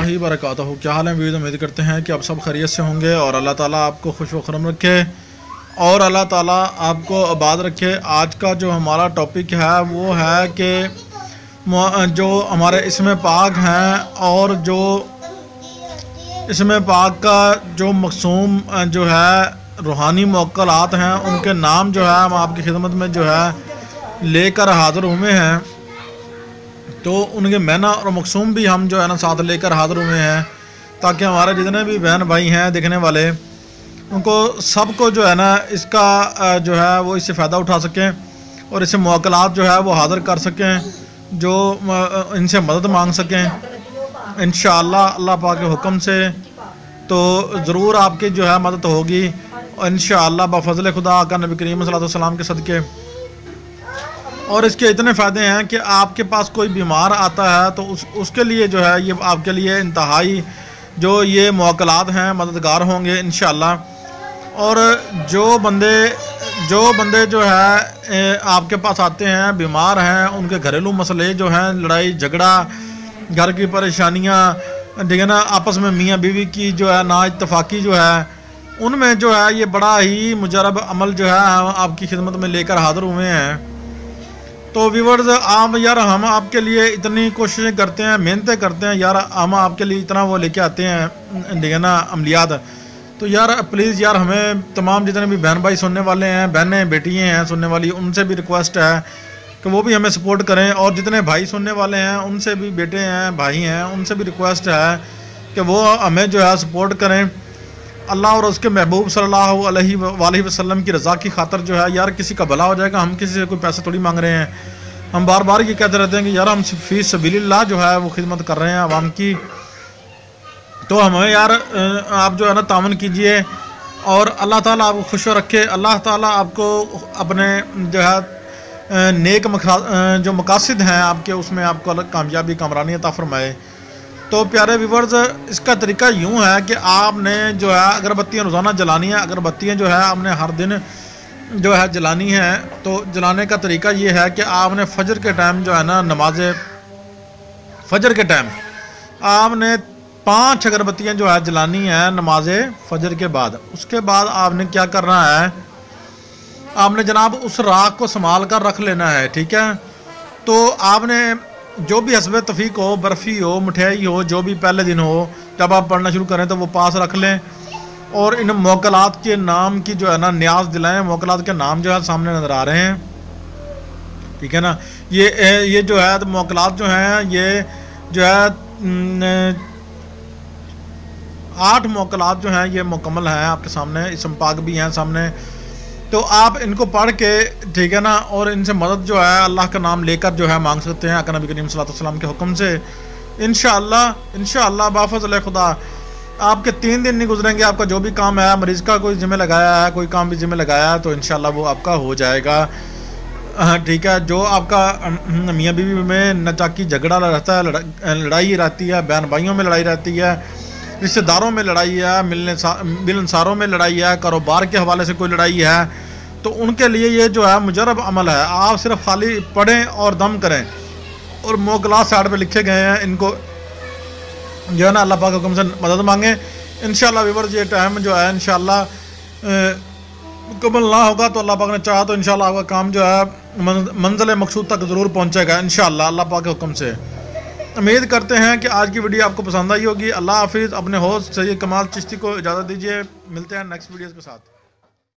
اللہ وبرکاتہ۔ کیا حال ہے ویڈیو؟ امید کرتے ہیں کہ آپ سب خیریت سے ہوں گے اور اللہ تعالیٰ آپ کو خوش و خرم رکھے اور اللہ تعالیٰ آپ کو آباد رکھے۔ آج کا جو ہمارا ٹاپک ہے وہ ہے کہ جو ہمارے اسم پاک ہیں اور جو اسم پاک کا جو مقصوم جو ہے روحانی موکلات ہیں ان کے نام جو ہے ہم آپ کی خدمت میں جو ہے لے کر حاضر ہوئے ہیں، تو ان کے معنی اور مقصوم بھی ہم جو ہے نا ساتھ لے کر حاضر ہوئے ہیں، تاکہ ہمارے جتنے بھی بہن بھائی ہیں دیکھنے والے ان کو سب کو جو ہے نا اس کا جو ہے وہ اس سے فائدہ اٹھا سکیں اور اس سے موکلات جو ہے وہ حاضر کر سکیں، جو ان سے مدد مانگ سکیں انشاءاللہ اللہ پاک کے حکم سے۔ تو ضرور آپ کی جو ہے مدد ہوگی انشاءاللہ بفضل خدا کا نبی کریم صلی اللہ علیہ وسلم کے صدقے۔ اور اس کے اتنے فائدے ہیں کہ آپ کے پاس کوئی بیمار آتا ہے تو اس کے لیے جو ہے یہ آپ کے لیے انتہائی جو یہ موکلات ہیں مددگار ہوں گے انشاءاللہ۔ اور جو بندے جو ہے آپ کے پاس آتے ہیں بیمار ہیں، ان کے گھریلو مسئلے جو ہیں، لڑائی جھگڑا، گھر کی پریشانیاں، ٹھیک ہے نا، آپس میں میاں بیوی کی جو ہے نا اتفاقی جو ہے، ان میں جو ہے یہ بڑا ہی مجرب عمل جو ہے آپ کی خدمت میں لے کر حاضر ہوئے ہیں۔ تو ویورز ہم آپ کے لیے اتنی کوششیں کرتے ہیں، محنتیں کرتے ہیں یار، ہم آپ کے لیے اتنا وہ لے کے آتے ہیں ٹھیک ہے نا عملیات، تو یار پلیز یار ہمیں تمام جتنے بھی بہن بھائی سننے والے ہیں، بہنیں بیٹیاں ہیں سننے والی، ان سے بھی ریکویسٹ ہے کہ وہ بھی ہمیں سپورٹ کریں، اور جتنے بھائی سننے والے ہیں ان سے بھی، بیٹے ہیں بھائی ہیں ان سے بھی ریکویسٹ ہے کہ وہ ہمیں جو ہے سپورٹ کریں اللہ اور اس کے محبوب صلی اللہ علیہ وآلہ وسلم کی رضا کی خاطر۔ جو ہے یار کسی کا بھلا ہو جائے گا، ہم کسی سے کوئی پیسے تھوڑی مانگ رہے ہیں، ہم بار بار یہ کہتے رہتے ہیں کہ یار ہم فی سبیل اللہ جو ہے وہ خدمت کر رہے ہیں عوام کی، تو ہمیں یار آپ جو ہے نا تعاون کیجئے اور اللہ تعالیٰ آپ کو خوش رکھے، اللہ تعالیٰ آپ کو اپنے جو ہے نیک جو مقاصد ہیں آپ کے اس میں آپ کو کامیابی کامرانی عطا فرمائے۔ تو پیارے ویورز اس کا طریقہ یوں ہے کہ آپ نے جو ہے اگربتیاں روزانہ جلانی ہیں، اگربتیاں جو ہے آپ نے ہر دن جو ہے جلانی ہے۔ تو جلانے کا طریقہ یہ ہے کہ آپ نے فجر کے ٹائم جو ہے نا نماز فجر کے ٹائم آپ نے 5 اگربتیاں جو ہے جلانی ہیں نماز فجر کے بعد۔ اس کے بعد آپ نے کیا کرنا ہے، آپ نے جناب اس راکھ کو سنبھال کر رکھ لینا ہے، ٹھیک ہے۔ تو آپ نے جو بھی حسب توفیق ہو، برفی ہو، مٹھائی ہو، جو بھی پہلے دن ہو جب آپ پڑھنا شروع کریں تو وہ پاس رکھ لیں، اور ان موکلات کے نام کی جو ہے نا نیاز دلائیں۔ موکلات کے نام جو ہے سامنے نظر آ رہے ہیں، ٹھیک ہے نا۔ یہ جو ہے موکلات جو ہیں یہ جو ہے 8 موکلات جو ہیں یہ مکمل ہیں آپ کے سامنے، اسم پاک بھی ہیں سامنے، تو آپ ان کو پڑھ کے ٹھیک ہے نا اور ان سے مدد جو ہے اللہ کا نام لے کر جو ہے مانگ سکتے ہیں آقا نبی کریم صلی اللہ علیہ وسلم کے حکم سے انشاءاللہ بفضل خدا۔ آپ کے 3 دن نہیں گزریں گے، آپ کا جو بھی کام ہے، مریض کا کوئی ذمہ لگایا ہے، کوئی کام بھی ذمہ لگایا ہے، تو انشاءاللہ وہ آپ کا ہو جائے گا، ٹھیک ہے۔ جو آپ کا میاں بیوی میں نچاکی جھگڑا رہتا ہے، لڑائی رہتی ہے، بہن بھائیوں میں لڑائی رہتی ہے، رشتہ داروں میں لڑائی ہے، ملنساروں میں لڑائی ہے، کاروبار کے حوالے سے کوئی لڑائی ہے، تو ان کے لیے یہ جو ہے مجرب عمل ہے۔ آپ صرف خالی پڑھیں اور دم کریں، اور موکلات سائڈ پہ لکھے گئے ہیں، ان کو جو ہے نا اللہ پاک کے حکم سے مدد مانگیں انشاءاللہ۔ ویورز یہ ٹائم جو ہے انشاءاللہ مکمل نہ ہوگا تو اللہ پاک نے چاہا تو انشاءاللہ آپ کا کام جو ہے منزل مقصود تک ضرور پہنچے گا انشاءاللہ اللہ پاک کے حکم سے۔ امید کرتے ہیں کہ آج کی ویڈیو آپ کو پسند آئی ہوگی۔ اللہ حافظ، اپنے ہوسٹ سید کمال چشتی کو اجازت دیجیے، ملتے ہیں نیکسٹ ویڈیوز کے ساتھ۔